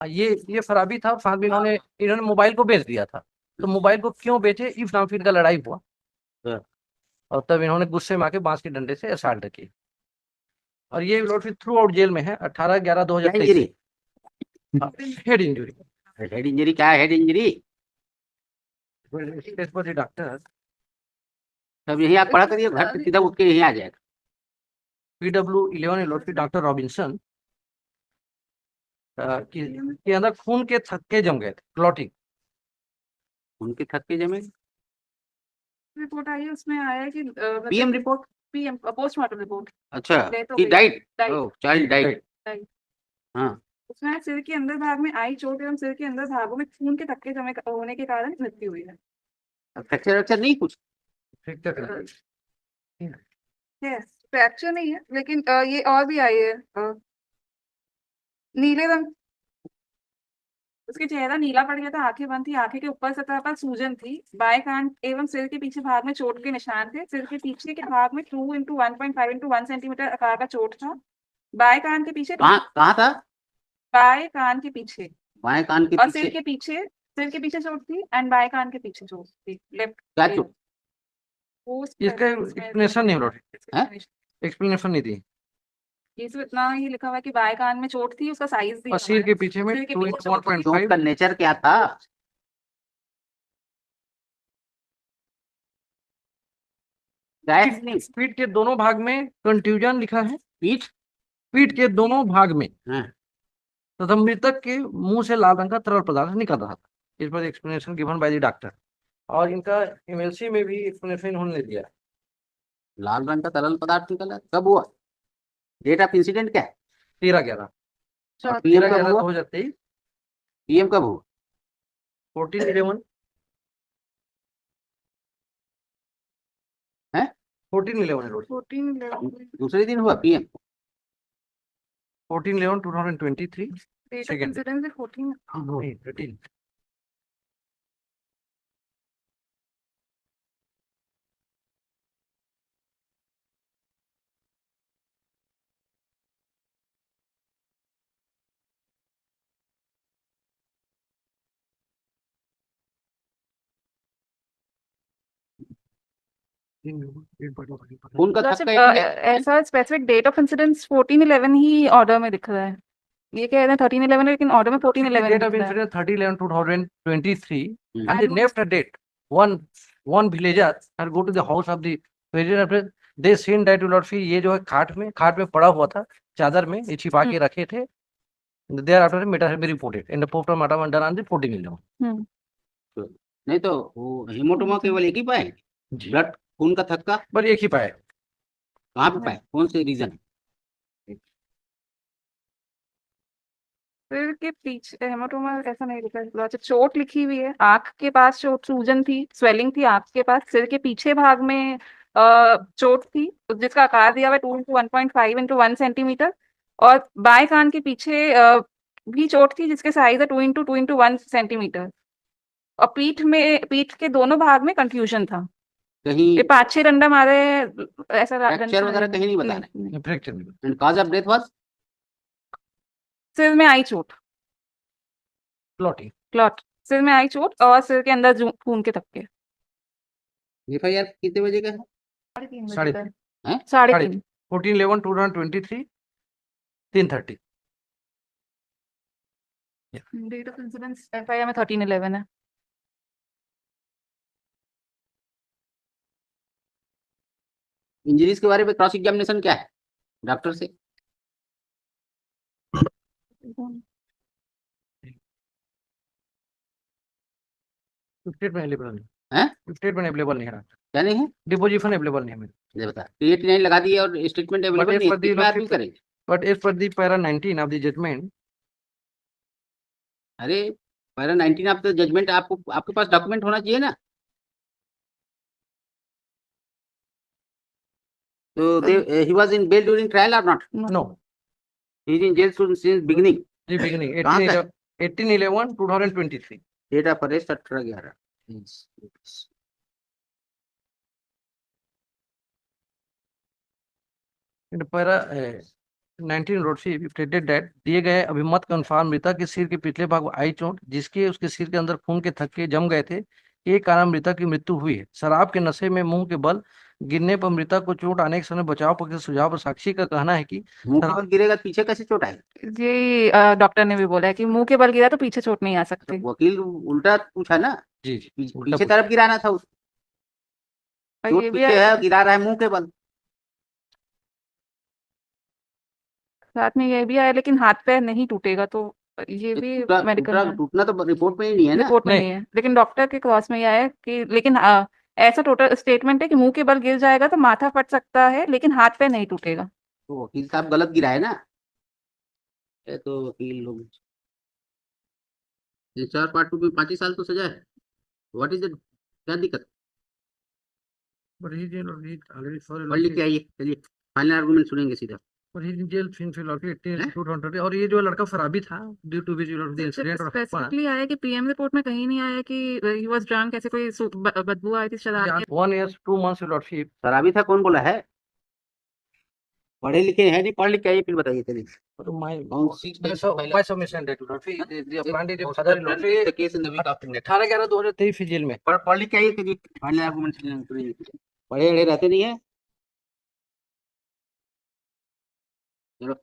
ये फराबी था, बाद में इन्होंने मोबाइल को बेच दिया था। तो मोबाइल को क्यों बेचे, इस नाम फिर का लड़ाई हुआ। और तब इन्होंने गुस्से में आके बांस के डंडे से असाल्ट की। और ये लॉर्ड फिर थ्रू आउट जेल में है 18/11/2023 से। Head injury. हेड इंजरी क्या है? हेड इंजरी डॉक्टर तब यही आप पढ़ा करिए, घर पे सीधा उठ के यहीं आ जाएगा। PW11 लॉर्ड फिर डॉक्टर रॉबिन्सन के अंदर खून के थक्के जम गए थे, क्लॉटिंग। उनके थक्के जमे। रिपोर्ट आई है, उसमें आया है कि PM report, PM postmortem report. अच्छा Death हो कि गई। Diet, Died. ओह चाइल्ड डाइट। हाँ उसमें सिर के अंदर भाग में आई चोट एवं सिर के अंदर भागों में खून के थक्के जमे होने के कारण मृत्यु हुई है। फ्रैक्चर वैक्चर नहीं कुछ? फ्रैक्चर नहीं है, लेकिन ये और भी आई है नीले रंग। उसके चेहरा नीला पड़ गया था, आंखें बंद थी, आंखें के ऊपर सतह पर सूजन थी, बाएं कान एवं सिर के पीछे भाग में चोट के निशान थे। सिर के पीछे के भाग में 2 × 1.5 × 1 सेंटीमीटर आकार का चोट था। बाएं कान के पीछे, कहाँ था? बाएं कान के पीछे बाएं कान के और पीछे। सिर के पीछे चोट थी एंड बाएं कान के पीछे चोट थी। लेफ्ट क्या चोट? इसका एक्सप्लेनेशन नहीं हो रहा, एक्सप्लेनेशन नहीं दी। इसमें इतना ही लिखा हुआ है कि बाएं कान में चोट थी, उसका साइज दिया और सिर के पीछे में सिर के 2 पीछे × 1.5। चोट का नेचर क्या था? पीठ के दोनों भाग में कंट्यूजन लिखा है, पीठ के दोनों भाग में हाँ। तथा मृतक के मुंह से लाल रंग का तरल पदार्थ निकल रहा था। इस पर explanation given by the doctor, और इनका MLC में भी एक्सप्लेनेशन उन्होंने दिया। लाल रंग का तरल पदार्थ निकला, कब हुआ? डेट ऑफ इंसिडेंट क्या है? 13/11। पीएम कब हुआ? 13/11/2023। पीएम कब हुआ? 14/11 है 14/11 दूसरे दिन हुआ पीएम। 14/11/2023 सेकंड। 14 उनका ऐसा स्पेसिफिक डेट ऑफ इंसिडेंस 14/11 ही ऑर्डर में दिख रहा है। ये कह रहे हैं 13/11, लेकिन ऑर्डर में 14/11 date of incident 30/11/2023 and the next date one villager had go to the house of the villager, they seen that lord fee ये जो है खाट में पड़ा हुआ था, चादर में ये छिपा के रखे थे। Thereafter matter have been reported and the postmortem done on the 14/11। नहीं तो वो हेमोटोमा केवल एक ही पाए, ब्लड खून का थक्का पर एक ही पाए। कहाँ पे पाए, कौन से रीजन? सिर के पीछे हेमाटोमा ऐसा नहीं लिखा है। अच्छा, चोट लिखी हुई है, आंख के पास चोट, सूजन थी, स्वेलिंग थी आंख के पास। सिर के पीछे भाग में चोट थी, जिसका आकार दिया हुआ है 2 × 1.5 × 1 सेंटीमीटर। और बाएं कान के पीछे भी चोट थी, जिसके साइज है 2 × 1 सेंटीमीटर। और पीठ के दोनों भाग में कंफ्यूजन था। कहीं ये 5-6 डंडा मारे, ऐसा फ्रैक्चर वगैरह कहीं नहीं बता रहे? Fracture and cause of death was सिर में आई चोट, क्लॉट। सिर में आई चोट और सिर के अंदर खून के थक्के। एफआईआर कितने बजे का है? 3:30 हैं? 3:30 14/11/2023 3:30। डेट ऑफ इंसिडेंस एफआईआर में 13/11 है। इंजरीज के बारे में क्रॉस एग्जामिनेशन क्या है डॉक्टर से? स्टेटमेंट अवेलेबल नहीं हैं? स्टेटमेंट अवेलेबल नहीं है, क्या नहीं है? डिपोजिशन अवेलेबल नहीं है मेरे। ये बता, क्रिएटिनिन लगा दिए और स्टेटमेंट अवेलेबल नहीं है, कितना आदमी करेंगे? But as per the para 19 of the judgment. अरे पैरा 19 ऑफ द जजमेंट, आपको आपके पास डॉक्यूमेंट होना चाहिए ना। So he was in bail during trial or not? No. He is in jail since beginning. The beginning 18/11/2023. Date of arrest 18/11. Para 19 रोडसी stated that दिए गए अभिमत के अनुसार मृतक के सिर के पिछले भाग में आई चोट जिसके उसके सिर के अंदर खून के थक्के जम गए थे के कारण मृतक की मृत्यु हुई है। शराब के नशे में मुंह के बल गिरने पर मृतक को चोट आने के समय बचाव पक्ष के सुझाव पर साक्षी का कहना है कि मुंह के बल गिरेगा तो पीछे कैसे चोट आएगी? ये डॉक्टर ने भी बोला है कि मुंह के बल गिरा तो पीछे चोट नहीं आ सकती। तो वकील उल्टा पूछा ना, जी जी पीछे उल्टा पीछे तरफ गिराना था उसको। और चोट ये भी पीछे है, गिरा रहा है मुंह के बल। साथ में ये भी आया लेकिन हाथ पैर नहीं टूटेगा, तो ये भी मेडिकल में टूटना तो रिपोर्ट में ही नहीं है ना। रिपोर्ट में नहीं। नहीं है, लेकिन डॉक्टर के क्रॉस में ये आया कि लेकिन ऐसा टोटल स्टेटमेंट है कि मुंह के बल गिर जाएगा तो माथा फट सकता है लेकिन हाथ पैर नहीं टूटेगा। तो वकील साहब गलत गिरा है ना। ये तो वकील लोग 4 पार्ट 2 में 5 ही साल तो सजा है। व्हाट इज इट, क्या दिक्कत? But he did not read already for पढ़ लिख के आइए, चलिए फाइनल आर्गुमेंट सुनेंगे सीधा। But he in jail since Philadelphia हैं? 2020 और ये जो लड़का फराबी था due to which the incident और स्पेसिफिकली आया कि पीएम रिपोर्ट में कहीं नहीं आया कि ही वाज ड्रंक, ऐसे कोई बदबू आई थी शराब की। 1 year 2 months lordship। शराबी था कौन बोला है? पढ़े लिखे हैं नहीं, पढ़ लिख के आइए फिर बताइए। चलिए But my कौन सी my submission that lordship the appointed father lordship case in the week of 18/11/2023 jail में पढ़ लिख के आइए। चलिए फाइनल आर्गुमेंट सुनेंगे। पढ़े अड़े रहते नहीं है। चलो